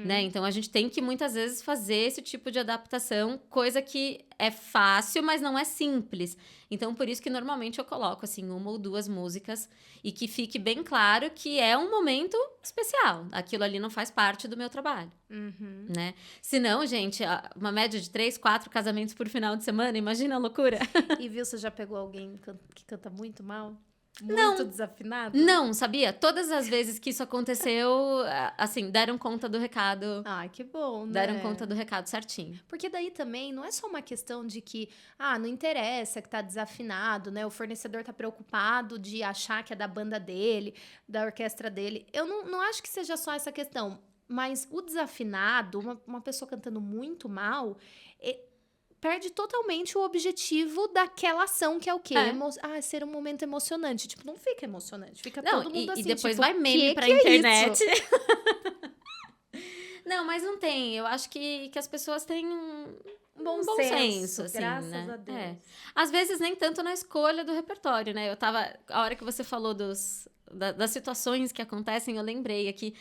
B: né? Então a gente tem que muitas vezes fazer esse tipo de adaptação, coisa que é fácil, mas não é simples. Então por isso que normalmente eu coloco assim 1 ou 2 músicas e que fique bem claro que é um momento especial. Aquilo ali não faz parte do meu trabalho, né? Se não, gente, uma média de 3, 4 casamentos por final de semana, imagina a loucura.
A: E viu, você já pegou alguém que canta muito mal? Muito desafinado?
B: Não, sabia? Todas as vezes que isso aconteceu, assim, deram conta do recado.
A: Ai, que bom, né?
B: Deram conta do recado certinho.
A: Porque daí também não é só uma questão de que, não interessa que tá desafinado, né? O fornecedor tá preocupado de achar que é da banda dele, da orquestra dele. Eu não acho que seja só essa questão. Mas o desafinado, uma pessoa cantando muito mal, perde totalmente o objetivo daquela ação, que é o quê? Ser um momento emocionante. Tipo, não fica emocionante. Fica todo mundo assim,
B: e depois
A: tipo,
B: vai meme pra internet. Não, mas não tem. Eu acho que as pessoas têm um bom senso, assim,
A: graças
B: né?
A: a Deus.
B: Às vezes nem tanto na escolha do repertório, né? A hora que você falou das situações que acontecem, eu lembrei aqui.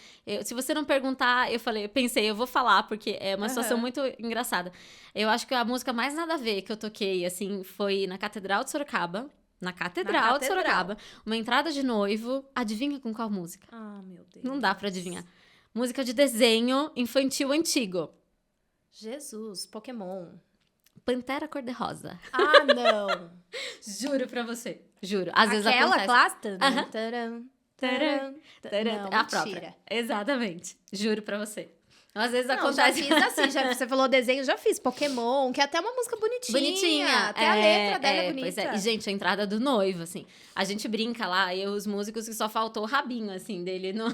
B: Se você não perguntar, eu vou falar, porque é uma situação muito engraçada. Eu acho que a música mais nada a ver que eu toquei, assim, foi na Catedral de Sorocaba. Na Catedral de Sorocaba. Uma entrada de noivo. Adivinha com qual música?
A: Ah, meu Deus.
B: Não dá pra adivinhar. Música de desenho infantil antigo.
A: Jesus, Pokémon.
B: Pantera Cor-de-Rosa.
A: Ah, não.
B: Juro pra você. Juro. Às vezes
A: Aquela
B: acontece.
A: clássica?
B: Aham.
A: Taram,
B: Taram, taram.
A: Não,
B: A
A: mentira.
B: própria. Exatamente. Juro pra você. Às vezes
A: Não,
B: acontece.
A: já fiz assim, você falou desenho, já fiz Pokémon, que é até uma música bonitinha.
B: Bonitinha.
A: Até a letra dela é bonita.
B: Pois é. E, gente, a entrada do noivo, assim. A gente brinca lá, e os músicos que só faltou o rabinho, assim, dele no,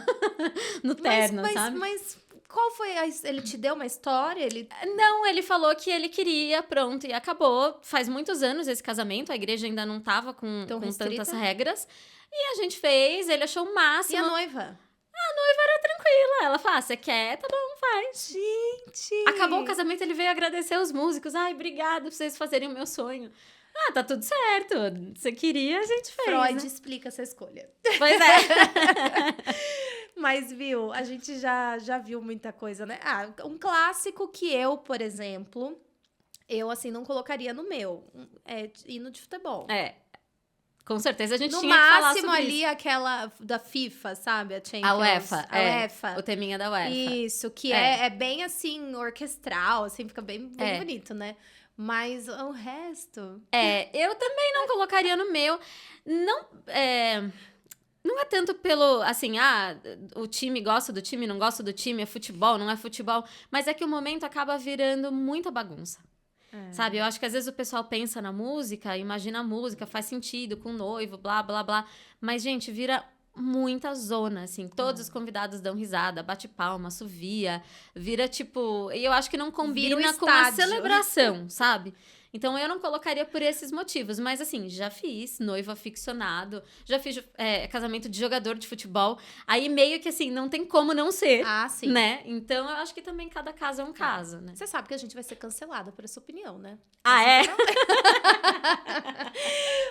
B: no terno, sabe?
A: Mas qual foi ele te deu uma história?
B: Não, ele falou que ele queria, pronto, e acabou. Faz muitos anos esse casamento, a igreja ainda não tava com tantas regras. E a gente fez, ele achou o máximo.
A: E a noiva?
B: A noiva era tranquila. Ela falou, você quer? Tá bom, faz.
A: Gente!
B: Acabou o casamento, ele veio agradecer os músicos. Ai, obrigado por vocês fazerem o meu sonho. Ah, tá tudo certo. Você queria, a gente fez,
A: Freud
B: né?
A: explica essa escolha.
B: Pois é.
A: Mas, viu, a gente já viu muita coisa, né? Ah, um clássico que eu, por exemplo, eu, assim, não colocaria no meu. É hino de futebol.
B: É. Com certeza a gente
A: No
B: tinha que falar
A: máximo
B: sobre
A: ali
B: isso.
A: aquela da FIFA, sabe? A Champions.
B: A UEFA.
A: A UEFA.
B: O teminha da UEFA.
A: Isso, que é bem, assim, orquestral, assim, fica bem
B: É.
A: bonito, né? Mas o resto...
B: Eu também não colocaria no meu. Não é tanto pelo, assim, o time gosta do time, não gosta do time, é futebol, não é futebol. Mas é que o momento acaba virando muita bagunça. Sabe? Eu acho que às vezes o pessoal pensa na música, imagina a música, faz sentido com o noivo, blá, blá, blá. Mas, gente, vira muita zona, assim. Todos os convidados dão risada, bate palma, assovia. Vira, tipo... E eu acho que não combina com a
A: estádio.
B: celebração, sabe? Então, eu não colocaria por esses motivos. Mas, assim, já fiz noivo aficionado, já fiz casamento de jogador de futebol. Aí, meio que, assim, não tem como não ser,
A: Ah, sim.
B: né? Então, eu acho que também cada caso é um caso, né?
A: Você sabe que a gente vai ser cancelada por essa opinião, né?
B: Ah, é?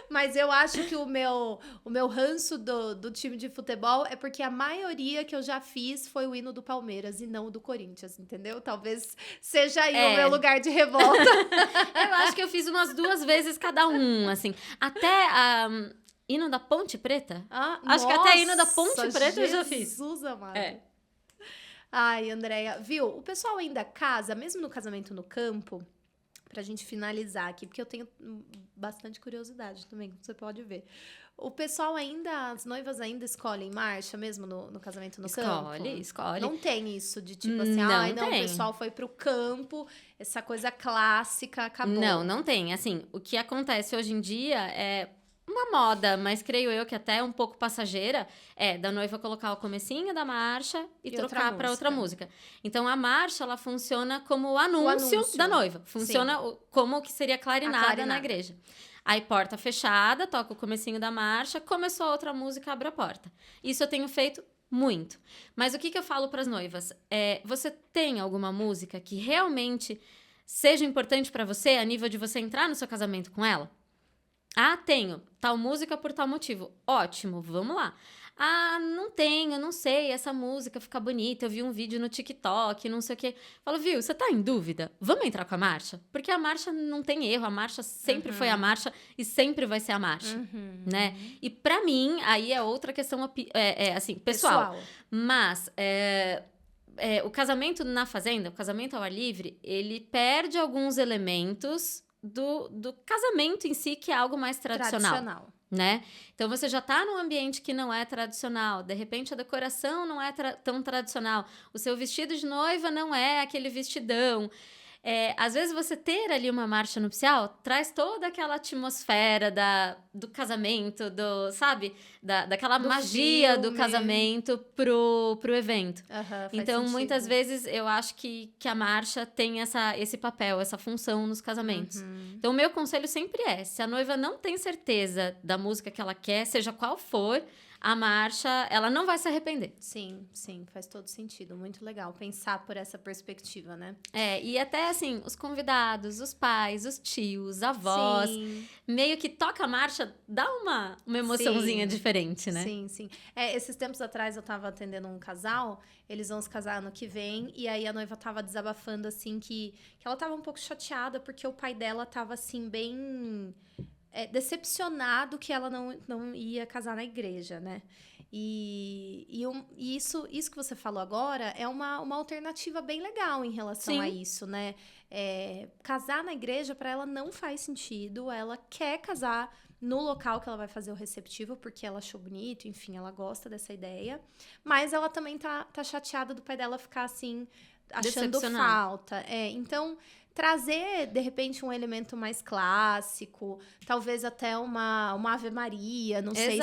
A: Mas eu acho que o meu ranço do time de futebol é porque a maioria que eu já fiz foi o hino do Palmeiras e não o do Corinthians, entendeu? Talvez seja aí o meu lugar de revolta.
B: Eu acho que eu fiz umas 2 vezes cada um, assim. Até hino da Ponte Preta. Acho que até hino da Ponte Preta eu já fiz.
A: Jesus amado. Ai, Andréia, viu? O pessoal ainda casa, mesmo no casamento no campo, pra gente finalizar aqui, porque eu tenho bastante curiosidade também, como você pode ver. O pessoal as noivas ainda escolhem marcha mesmo no casamento no campo?
B: Escolhe.
A: Não tem isso de tipo assim,
B: Não
A: o
B: tem.
A: pessoal foi pro campo, essa coisa clássica acabou.
B: Não tem. Assim, o que acontece hoje em dia é uma moda, mas creio eu que até um pouco passageira, da noiva colocar o comecinho da marcha e trocar para outra música. Então, a marcha, ela funciona como o anúncio da noiva. Funciona como que seria clarinada na igreja. Aí, porta fechada, toca o comecinho da marcha, começou a outra música, abre a porta. Isso eu tenho feito muito. Mas o que eu falo para as noivas? Você tem alguma música que realmente seja importante para você, a nível de você entrar no seu casamento com ela? Ah, tenho. Tal música por tal motivo. Ótimo, vamos lá. Ah, não tenho, não sei, essa música fica bonita, eu vi um vídeo no TikTok, não sei o quê. Falo, viu, você tá em dúvida? Vamos entrar com a marcha? Porque a marcha não tem erro, a marcha sempre foi a marcha e sempre vai ser a marcha, né? E pra mim, aí é outra questão, assim, pessoal. Mas... o casamento na fazenda, o casamento ao ar livre, ele perde alguns elementos do casamento em si, que é algo mais tradicional. Né? Então, você já tá num ambiente que não é tradicional. De repente, a decoração não é tão tradicional. O seu vestido de noiva não é aquele vestidão. Às vezes, você ter ali uma marcha nupcial traz toda aquela atmosfera do casamento, sabe? Daquela magia do casamento pro evento. Então, muitas vezes, eu acho que a marcha tem esse papel, essa função nos casamentos. Então, o meu conselho sempre se a noiva não tem certeza da música que ela quer, seja qual for, a marcha, ela não vai se arrepender.
A: Sim, faz todo sentido. Muito legal pensar por essa perspectiva, né?
B: E até, assim, os convidados, os pais, os tios, avós, meio que toca a marcha, dá uma emoçãozinha diferente, né?
A: Sim. Esses tempos atrás, eu tava atendendo um casal, eles vão se casar ano que vem, e aí a noiva tava desabafando, assim, que ela tava um pouco chateada, porque o pai dela tava, assim, bem... decepcionado que ela não ia casar na igreja, né? E isso que você falou agora é uma alternativa bem legal em relação a isso, né? Casar na igreja, para ela, não faz sentido. Ela quer casar no local que ela vai fazer o receptivo, porque ela achou bonito, enfim, ela gosta dessa ideia. Mas ela também tá chateada do pai dela ficar, assim, achando falta. Então, trazer, de repente, um elemento mais clássico, talvez até uma Ave Maria, não sei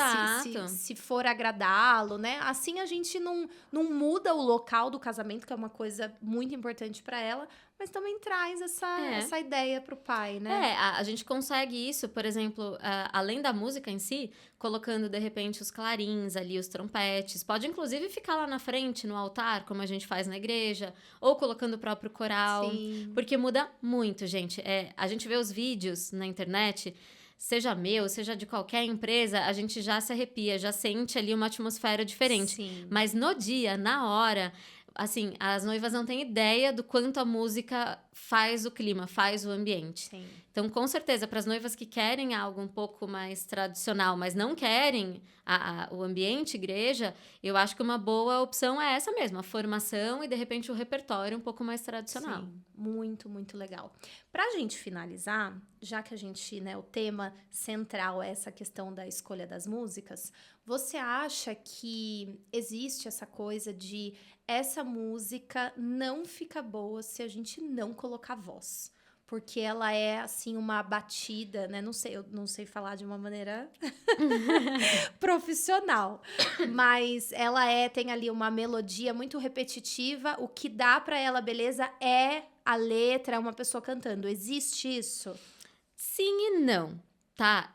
A: se for agradá-lo, né? Assim a gente não muda o local do casamento, que é uma coisa muito importante para ela, mas também traz essa ideia pro pai, né?
B: A gente consegue isso, por exemplo, além da música em si, colocando, de repente, os clarins ali, os trompetes. Pode, inclusive, ficar lá na frente, no altar, como a gente faz na igreja, ou colocando o próprio coral.
A: Sim.
B: Porque muda muito, gente. A gente vê os vídeos na internet, seja meu, seja de qualquer empresa, a gente já se arrepia, já sente ali uma atmosfera diferente.
A: Sim.
B: Mas no dia, na hora, assim, as noivas não têm ideia do quanto a música faz o clima, faz o ambiente.
A: Sim.
B: Então, com certeza, para as noivas que querem algo um pouco mais tradicional, mas não querem o ambiente igreja, eu acho que uma boa opção é essa mesmo, a formação e, de repente, o repertório um pouco mais tradicional.
A: Sim, muito, muito legal. Pra gente finalizar, já que a gente, né, o tema central é essa questão da escolha das músicas, você acha que existe essa coisa de essa música não fica boa se a gente não colocar voz? Porque ela é, assim, uma batida, né? Eu não sei falar de uma maneira profissional. Mas ela tem ali uma melodia muito repetitiva. O que dá pra ela, beleza, é a letra, é uma pessoa cantando. Existe isso?
B: Sim e não, tá?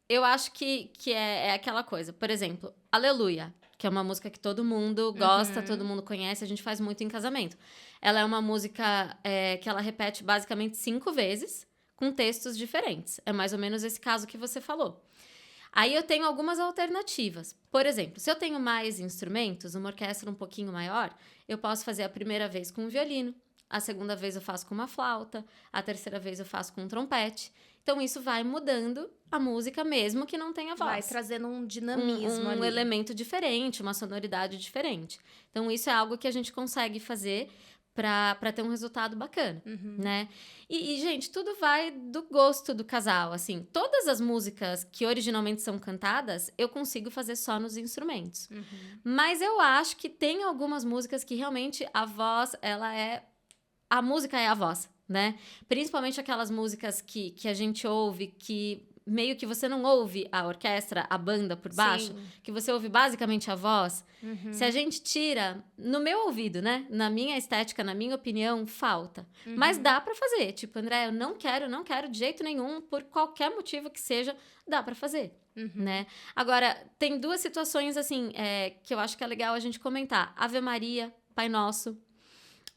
B: Eu acho que é aquela coisa. Por exemplo, Aleluia, que é uma música que todo mundo gosta, todo mundo conhece, a gente faz muito em casamento. Ela é uma música que ela repete basicamente 5 vezes, com textos diferentes. É mais ou menos esse caso que você falou. Aí eu tenho algumas alternativas. Por exemplo, se eu tenho mais instrumentos, uma orquestra um pouquinho maior, eu posso fazer a primeira vez com um violino, a segunda vez eu faço com uma flauta, a terceira vez eu faço com um trompete. Então, isso vai mudando a música mesmo que não tenha voz.
A: Vai trazendo um dinamismo ali.
B: Um elemento diferente, uma sonoridade diferente. Então, isso é algo que a gente consegue fazer para ter um resultado bacana, né? E, gente, tudo vai do gosto do casal, assim. Todas as músicas que originalmente são cantadas, eu consigo fazer só nos instrumentos. Mas eu acho que tem algumas músicas que realmente a voz, a música é a voz, né? Principalmente aquelas músicas que a gente ouve, que meio que você não ouve a orquestra, a banda por baixo, que você ouve basicamente a voz. Se a gente tira, no meu ouvido, né? Na minha estética, na minha opinião, falta. Mas dá pra fazer. Tipo, André, eu não quero de jeito nenhum, por qualquer motivo que seja, dá pra fazer, né? Agora, tem 2 situações, assim, que eu acho que é legal a gente comentar. Ave Maria, Pai Nosso,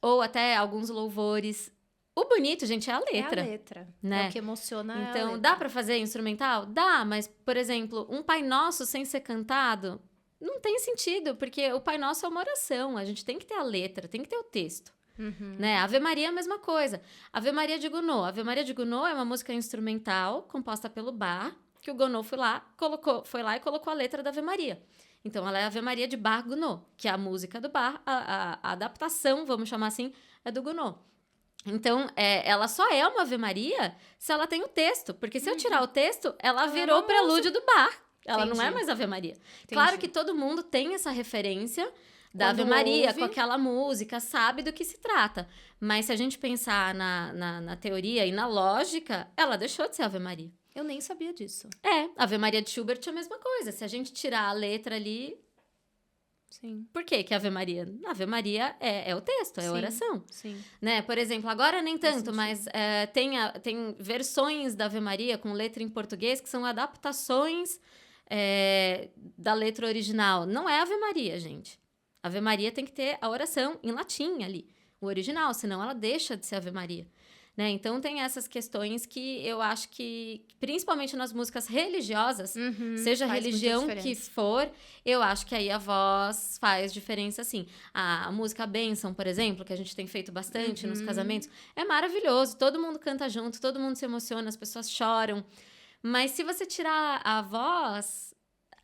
B: ou até alguns louvores. O bonito, gente, é a letra.
A: É a letra,
B: né?
A: É o que emociona.
B: Então, dá pra fazer instrumental? Dá, mas, por exemplo, um Pai Nosso sem ser cantado, não tem sentido, porque o Pai Nosso é uma oração, a gente tem que ter a letra, tem que ter o texto. Né? Ave Maria é a mesma coisa. Ave Maria de Gounod. Ave Maria de Gounod é uma música instrumental composta pelo Bach, que o Gounod foi lá e colocou a letra da Ave Maria. Então, ela é Ave Maria de Bach Gounod, que é a música do Bach, a adaptação, vamos chamar assim, é do Gounod. Então, ela só é uma Ave Maria se ela tem o texto. Porque se eu tirar o texto, ela virou o prelúdio do Bach. Ela não é mais Ave Maria. Claro que todo mundo tem essa referência da Ave Maria, com aquela música, sabe do que se trata. Mas se a gente pensar na teoria e na lógica, ela deixou de ser Ave Maria.
A: Eu nem sabia disso.
B: Ave Maria de Schubert é a mesma coisa. Se a gente tirar a letra ali...
A: Sim.
B: Por que Ave Maria? Ave Maria é o texto, é a oração.
A: Sim.
B: Né? Por exemplo, agora nem tanto, mas tem versões da Ave Maria com letra em português que são adaptações da letra original. Não é Ave Maria, gente. Ave Maria tem que ter a oração em latim ali, o original, senão ela deixa de ser Ave Maria. né? Então tem essas questões que eu acho que, principalmente nas músicas religiosas, seja a
A: faz muita
B: religião que
A: diferença.
B: for, eu acho que aí a voz faz diferença, sim. A música Bênção, por exemplo, que a gente tem feito bastante nos casamentos, é maravilhoso. Todo mundo canta junto, todo mundo se emociona, as pessoas choram. Mas se você tirar a voz,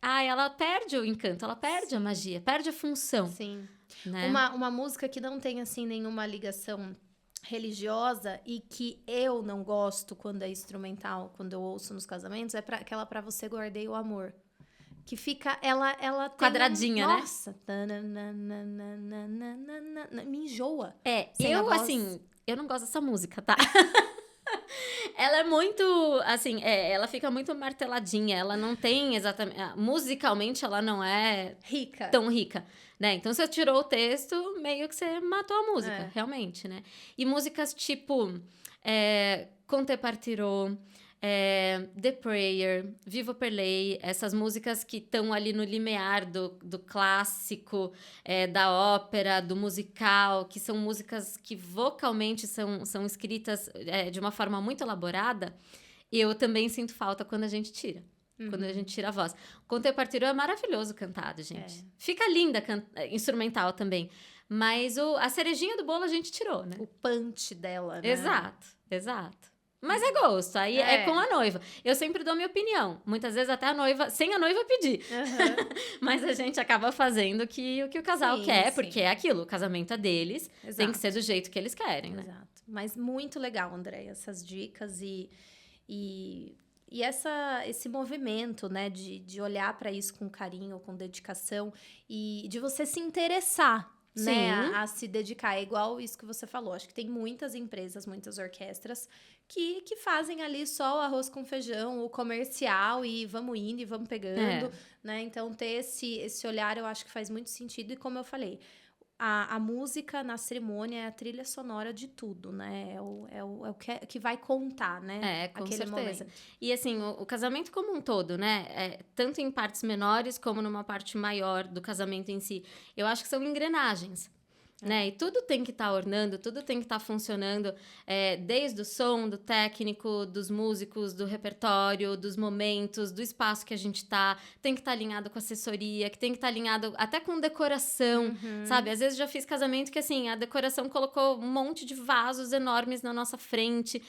B: ela perde o encanto, ela perde a magia, perde a função,
A: Sim.
B: né?
A: Uma música que não tem, assim, nenhuma ligação religiosa e que eu não gosto quando é instrumental, quando eu ouço nos casamentos, é aquela Pra Você Guardei o Amor. Que fica, ela tem
B: Quadradinha, né?
A: Nossa! Me enjoa. Sem a
B: Eu,
A: voz.
B: assim, eu não gosto dessa música, tá? Ela é muito, assim, ela fica muito marteladinha, ela não tem exatamente... Musicalmente, ela não é
A: Rica.
B: tão rica, né? Então, você tirou o texto, meio que você matou a música, realmente, né? E músicas tipo Con te partirò, The Prayer, Vivo per lei, essas músicas que estão ali no limiar do clássico, da ópera, do musical, que são músicas que vocalmente são escritas de uma forma muito elaborada, eu também sinto falta quando a gente tira. Quando a gente tira a voz. Con te partirò é maravilhoso cantado, gente. Fica linda instrumental também. Mas a cerejinha do bolo a gente tirou, né?
A: O punch dela, né?
B: Exato. Mas é gosto, aí é com a noiva. Eu sempre dou minha opinião. Muitas vezes até sem a noiva pedir. Mas a gente acaba fazendo o que o casal quer, porque é aquilo, o casamento é deles, tem que ser do jeito que eles querem, né?
A: Exato. Mas muito legal, André, essas dicas e esse movimento, né, de olhar para isso com carinho, com dedicação e de você se interessar, né, a se dedicar. É igual isso que você falou. Acho que tem muitas empresas, muitas orquestras que fazem ali só o arroz com feijão, o comercial e vamos indo e vamos pegando, né? Então, ter esse olhar eu acho que faz muito sentido. E como eu falei, a música na cerimônia é a trilha sonora de tudo, né? É o que vai contar, né?
B: Com
A: aquele
B: certeza.
A: momento.
B: E assim, o casamento como um todo, né? Tanto em partes menores como numa parte maior do casamento em si. Eu acho que são engrenagens. Né? E tudo tem que estar ornando, tudo tem que estar funcionando, desde o som, do técnico, dos músicos, do repertório, dos momentos, do espaço que a gente tá, tem que estar alinhado com assessoria, que tem que estar alinhado até com decoração, sabe? Às vezes já fiz casamento que, assim, a decoração colocou um monte de vasos enormes na nossa frente,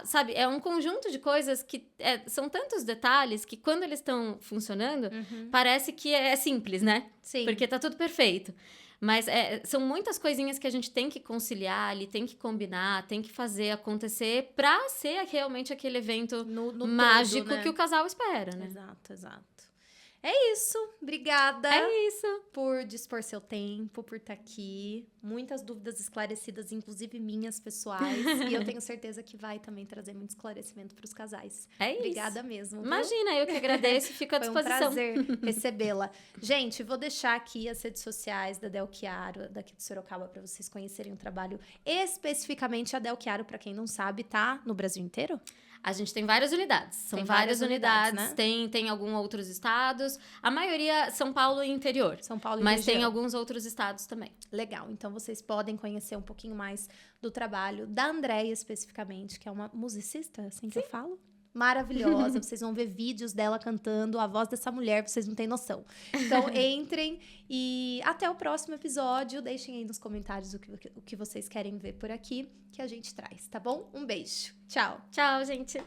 B: sabe? É um conjunto de coisas que são tantos detalhes que quando eles estão funcionando, parece que é simples, né?
A: Sim.
B: Porque tá tudo perfeito. Mas são muitas coisinhas que a gente tem que conciliar ali, tem que combinar, tem que fazer acontecer pra ser realmente aquele evento
A: no
B: mágico
A: todo, né?
B: que o casal espera, né?
A: Exato. É isso. Obrigada.
B: É isso.
A: Por dispor seu tempo, por estar aqui. Muitas dúvidas esclarecidas, inclusive minhas pessoais. E eu tenho certeza que vai também trazer muito esclarecimento para os casais.
B: É isso.
A: Obrigada mesmo.
B: Imagina, eu que agradeço e fico à disposição.
A: Foi um prazer recebê-la. Gente, vou deixar aqui as redes sociais da Del Chiaro, daqui de Sorocaba, para vocês conhecerem o trabalho. Especificamente a Del Chiaro, para quem não sabe, tá no Brasil inteiro?
B: A gente tem várias unidades. São várias unidades, né? Tem alguns outros estados. A maioria, São Paulo e interior.
A: São Paulo e
B: Mas
A: região.
B: tem alguns outros estados também.
A: Legal. Então, vocês podem conhecer um pouquinho mais do trabalho da Andréia, especificamente, que é uma musicista, assim que eu falo? Maravilhosa. Vocês vão ver vídeos dela cantando. A voz dessa mulher, vocês não têm noção. Então, entrem e até o próximo episódio. Deixem aí nos comentários o que vocês querem ver por aqui, que a gente traz, tá bom? Um beijo. Tchau.
B: Tchau, gente.